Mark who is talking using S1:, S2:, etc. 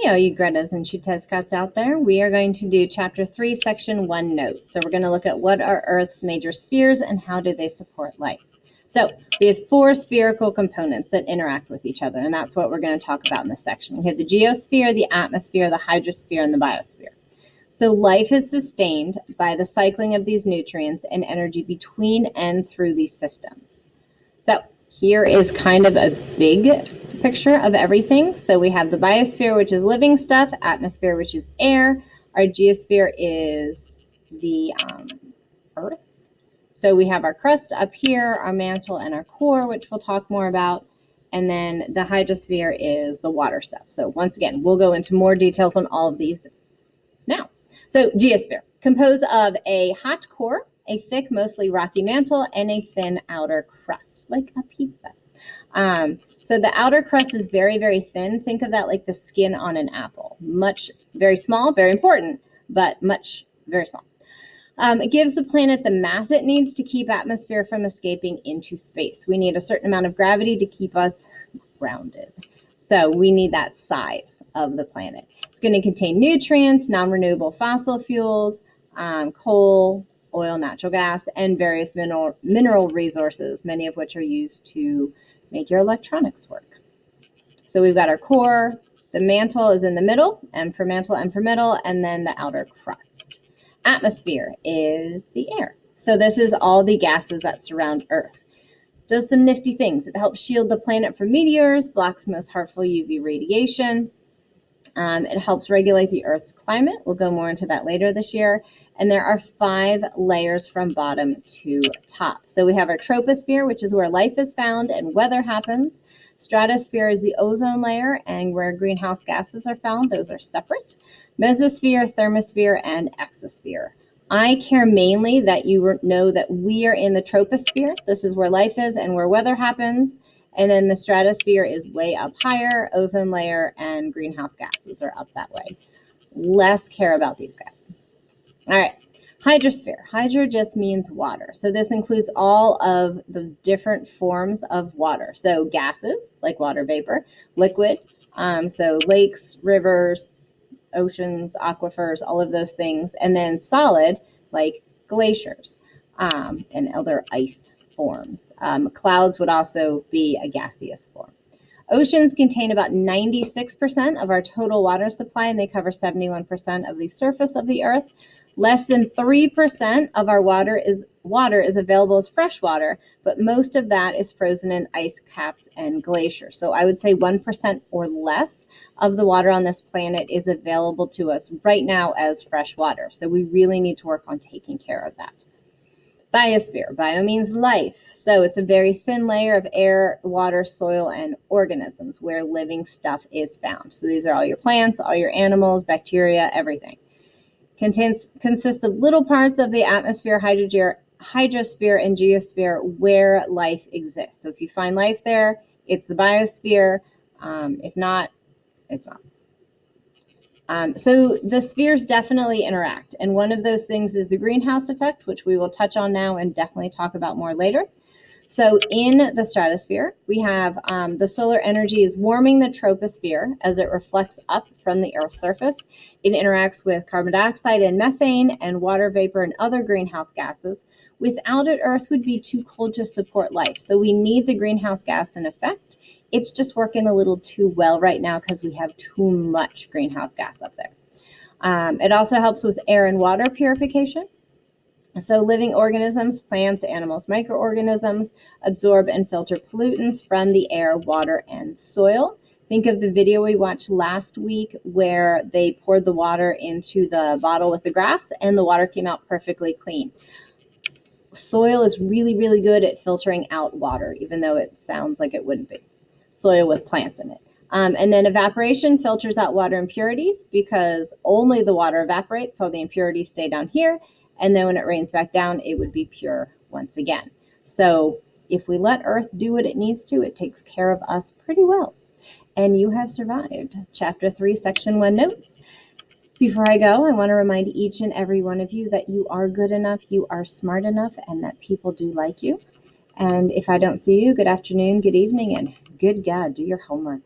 S1: all you Gretas and Chutescots out there. We are going to do Chapter 3, Section 1 note. So we're going to look at what are Earth's major spheres and how do they support life. So we have 4 spherical components that interact with each other, and that's what we're going to talk about in this section. We have the geosphere, the atmosphere, the hydrosphere, and the biosphere. So life is sustained by the cycling of these nutrients and energy between and through these systems. So here is kind of a big picture of everything. So we have the biosphere, which is living stuff, atmosphere, which is air. Our geosphere is the Earth. So we have our crust up here, our mantle, and our core, which we'll talk more about. And then the hydrosphere is the water stuff. So once again, we'll go into more details on all of these now. So geosphere, composed of a hot core, a thick, mostly rocky mantle, and a thin outer crust, like a pizza. So the outer crust is very, very thin. Think of that like the skin on an apple. Very small, very important, but very small. It gives the planet the mass it needs to keep atmosphere from escaping into space. We need a certain amount of gravity to keep us grounded. So we need that size of the planet. It's going to contain nutrients, non-renewable fossil fuels, coal, oil, natural gas, and various mineral resources, many of which are used to make your electronics work. So we've got our core, the mantle is in the middle, M for mantle, M for middle, and then the outer crust. Atmosphere is the air. So this is all the gases that surround Earth. Does some nifty things. It helps shield the planet from meteors, blocks most harmful UV radiation. It helps regulate the Earth's climate. We'll go more into that later this year. And there are 5 layers from bottom to top. So we have our troposphere, which is where life is found and weather happens. Stratosphere is the ozone layer and where greenhouse gases are found. Those are separate. Mesosphere, thermosphere, and exosphere. I care mainly that you know that we are in the troposphere. This is where life is and where weather happens. And then the stratosphere is way up higher. Ozone layer and greenhouse gases are up that way. Less care about these guys. All right, hydrosphere. Hydro just means water. So this includes all of the different forms of water. So gases, like water vapor, liquid, so lakes, rivers, oceans, aquifers, all of those things. And then solid, like glaciers and other ice forms. Clouds would also be a gaseous form. Oceans contain about 96% of our total water supply, and they cover 71% of the surface of the Earth. Less than 3% of our water is available as fresh water, but most of that is frozen in ice caps and glaciers. So I would say 1% or less of the water on this planet is available to us right now as fresh water. So we really need to work on taking care of that. Biosphere. Bio means life. So it's a very thin layer of air, water, soil, and organisms where living stuff is found. So these are all your plants, all your animals, bacteria, everything. Consists of little parts of the atmosphere, hydrosphere, and geosphere where life exists. So if you find life there, it's the biosphere. If not, it's not. So the spheres definitely interact. And one of those things is the greenhouse effect, which we will touch on now and definitely talk about more later. So in the stratosphere, we have the solar energy is warming the troposphere as it reflects up from the Earth's surface. It interacts with carbon dioxide and methane and water vapor and other greenhouse gases. Without it, Earth would be too cold to support life. So we need the greenhouse gas in effect. It's just working a little too well right now because we have too much greenhouse gas up there. It also helps with air and water purification. So living organisms, plants, animals, microorganisms absorb and filter pollutants from the air, water, and soil. Think of the video we watched last week where they poured the water into the bottle with the grass and the water came out perfectly clean. Soil is really, really good at filtering out water, even though it sounds like it wouldn't be. Soil with plants in it. And then evaporation filters out water impurities because only the water evaporates, so the impurities stay down here. And then when it rains back down, it would be pure once again. So if we let Earth do what it needs to, it takes care of us pretty well. And you have survived. Chapter 3, Section 1 notes. Before I go, I want to remind each and every one of you that you are good enough, you are smart enough, and that people do like you. And if I don't see you, good afternoon, good evening, and good God, do your homework.